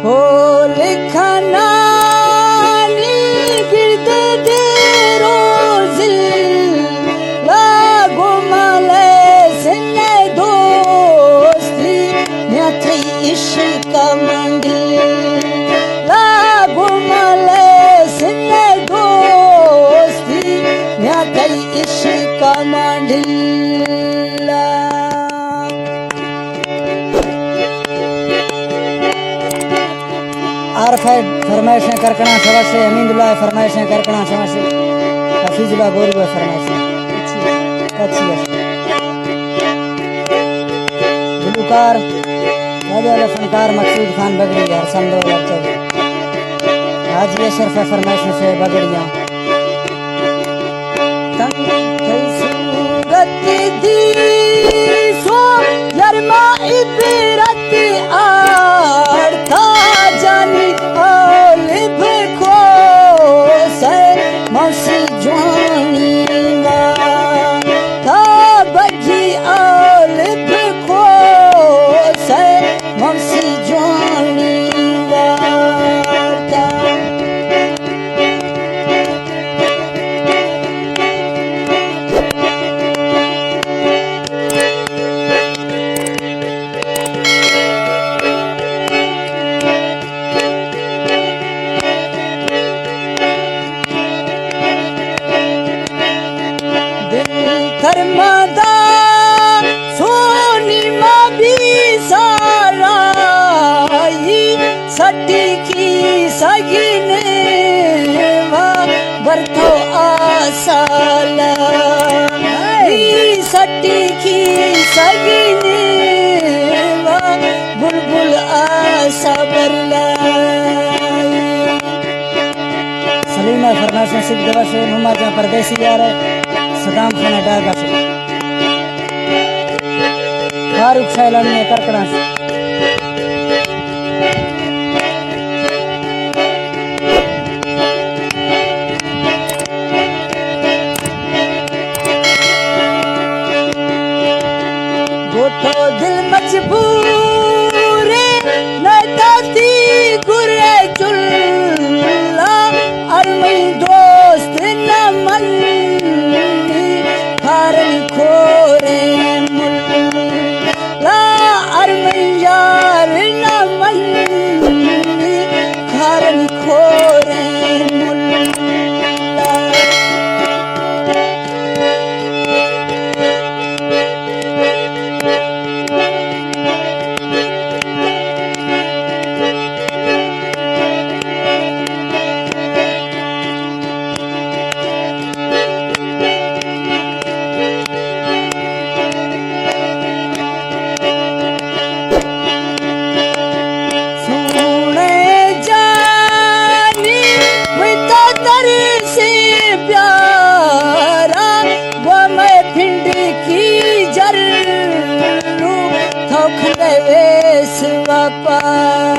हो लिखना आरफाई फरमाइशें करकना शवासे अमीनुल्लाह फरमाइशें करकना शवासे हफीजुल्लाह बोलबो फरमाइशें अच्छी गुलकार राजा फनकार मकसूद खान बगड़ी यार संदो लचो हाजी अशरफ फरमाइशें से बगड़ियां तंग थई सूरत दी सो यरमा इबरत आरता जानी ओलिव को से मौसी जानी वा ता बजी ओलिव को से मौसी जानी वा धर्मदा सोनी माबी साराई सटी की सगिने वा बरथो आसाला सटी की सगिने वा बुलबुल आसा बरलाई सलीमा फरमाइशें सिद्ध दवाशे मुमाजा परदेसी यार सदाम खान डागा से फारूक शैलानी ने करकड़ा से गोठो दिल मजबूर न दाती गुरे चुल्ला अरमई दोस्त न मन खोरे मुल्ला अरमई यार न मन खारन खोरे मुल्ला वेस वापा